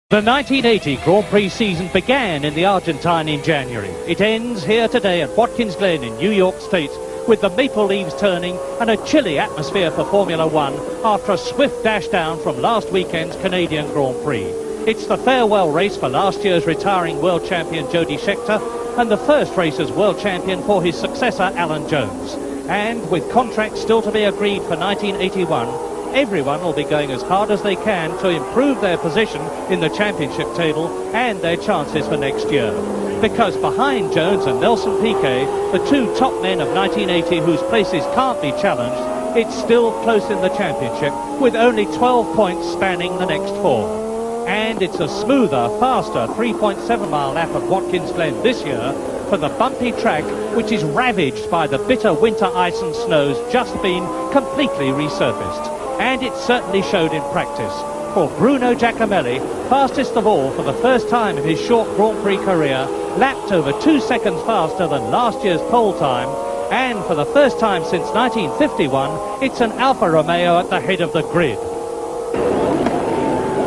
The 1980 Grand Prix season began in the Argentine in January. It ends here today at Watkins Glen in New York State with the maple leaves turning and a chilly atmosphere for Formula One after a swift dash down from last weekend's Canadian Grand Prix. It's the farewell race for last year's retiring world champion Jody Scheckter and the first race as world champion for his successor Alan Jones. And with contracts still to be agreed for 1981, everyone will be going as hard as they can to improve their position in the championship table and their chances for next year. Because behind Jones and Nelson Piquet, the two top men of 1980 whose places can't be challenged, it's still close in the championship with only 12 points spanning the next four. And it's a smoother, faster 3.7 mile lap at Watkins Glen this year for the bumpy track which is ravaged by the bitter winter ice and snows just been completely resurfaced. And it certainly showed in practice. For Bruno Giacomelli, fastest of all for the first time in his short Grand Prix career, lapped over 2 seconds faster than last year's pole time, and for the first time since 1951, it's an Alfa Romeo at the head of the grid.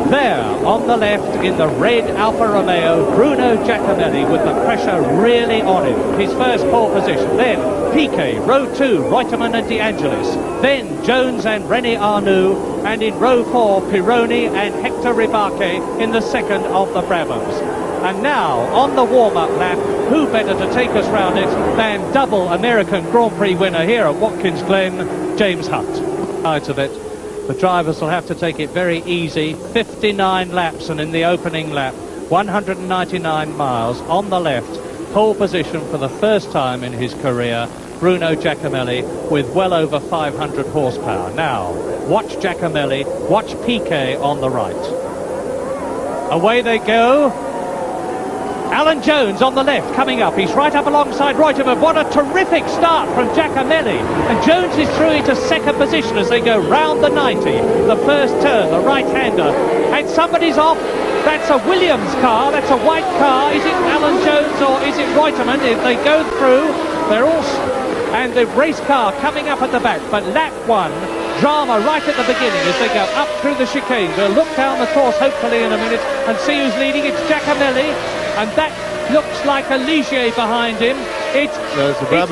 There, on the left, in the red Alfa Romeo, Bruno Giacomelli with the pressure really on him. His first pole position. Then Piquet, row 2, Reutemann and De Angelis. Then Jones and René Arnoux. And in row 4, Pironi and Hector Ribarque in the second of the Brabhams. And now, on the warm-up lap, who better to take us round it than double American Grand Prix winner here at Watkins Glen, James Hunt. Out of it. The drivers will have to take it very easy. 59 laps, and in the opening lap, 199 miles on the left. Pole position for the first time in his career. Bruno Giacomelli with well over 500 horsepower. Now, watch Giacomelli, watch Piquet on the right. Away they go. Alan Jones on the left, coming up. He's right up alongside Reutemann. What a terrific start from Giacomelli. And Jones is through into second position as they go round the 90. The first turn, the right-hander. And somebody's off. That's a Williams car. That's a white car. Is it Alan Jones or is it Reutemann? If they go through, they're all... And the race car coming up at the back. But lap one, drama right at the beginning as they go up through the chicane. We'll look down the course hopefully in a minute and see who's leading. It's Giacomelli. And that looks like a Ligier behind him. It's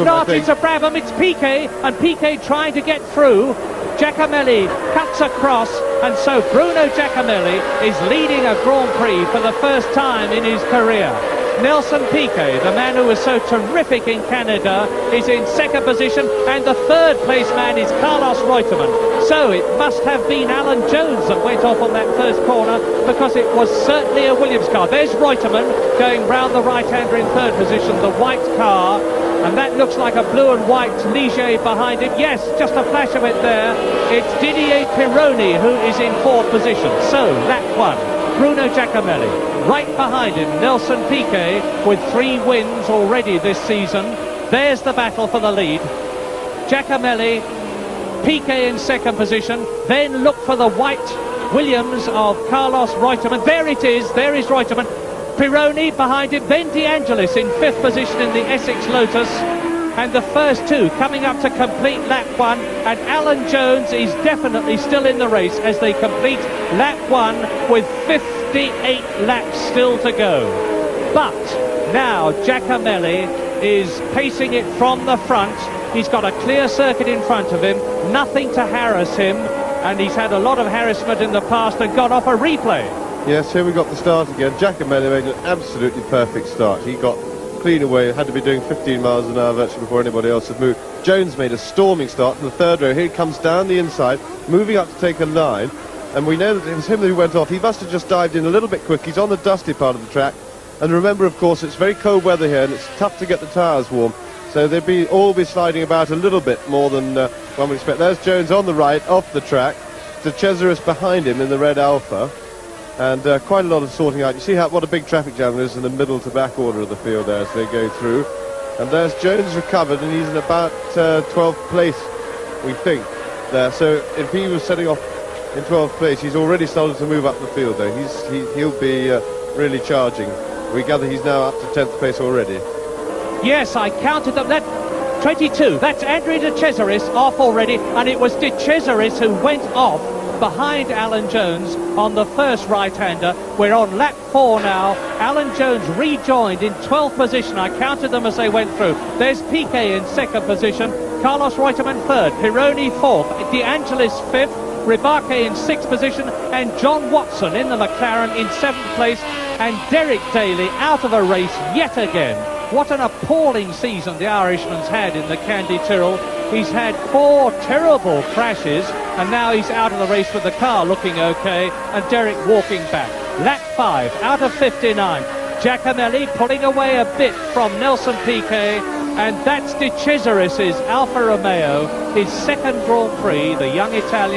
not, it's a Brabham, it's Piquet, and Piquet trying to get through. Giacomelli cuts across, and so Bruno Giacomelli is leading a Grand Prix for the first time in his career. Nelson Piquet, the man who was so terrific in Canada, is in second position, and the third place man is Carlos Reutemann. So it must have been Alan Jones that went off on that first corner, because it was certainly a Williams car. There's Reutemann going round the right-hander in third position, the white car, and that looks like a blue and white Ligier behind it. Yes, just a flash of it there. It's Didier Pironi who is in fourth position. So, lap one, Bruno Giacomelli. Right behind him, Nelson Piquet with 3 wins already this season. There's the battle for the lead. Giacomelli, Piquet in second position. Then look for the white Williams of Carlos Reutemann. There it is, there is Reutemann. Pironi behind him, then De Angelis in fifth position in the Essex Lotus. And the first two coming up to complete lap one. And Alan Jones is definitely still in the race as they complete lap one with 58 laps still to go. But now Giacomelli is pacing it from the front. He's got a clear circuit in front of him, nothing to harass him, and he's had a lot of harassment in the past and got off a replay. Yes, here we got the start again. Giacomelli made an absolutely perfect start. He got clean away, had to be doing 15 miles an hour virtually before anybody else had moved. Jones made a storming start from the third row. Here he comes down the inside, moving up to take a line, and we know that it was him who went off. He must have just dived in a little bit quick. He's on the dusty part of the track, and remember, of course, it's very cold weather here, and it's tough to get the tyres warm, so they'll all be sliding about a little bit more than one would expect. There's Jones on the right, off the track. The Cesaris behind him in the red Alfa. And quite a lot of sorting out. You see what a big traffic jam there is in the middle to back order of the field there as they go through. And there's Jones recovered, and he's in about 12th place, we think, there. So if he was setting off in 12th place, he's already started to move up the field there. He'll be really charging. We gather he's now up to 10th place already. Yes, I counted them. That 22. That's Andrea De Cesaris off already, and it was De Cesaris who went off behind Alan Jones on the first right-hander. We're on lap 4 now. Alan Jones rejoined in 12th position. I counted them as they went through. There's Piquet in 2nd position, Carlos Reutemann 3rd, Pironi 4th, De Angelis 5th, Ribarque in 6th position, and John Watson in the McLaren in 7th place, and Derek Daly out of the race yet again. What an appalling season the Irishman's had in the Candy Tyrrell. He's had 4 terrible crashes, and now he's out of the race with the car looking okay, and Derek walking back. Lap 5, out of 59. Giacomelli pulling away a bit from Nelson Piquet, and that's De Cesaris's Alfa Romeo, his 2nd Grand Prix, the young Italian.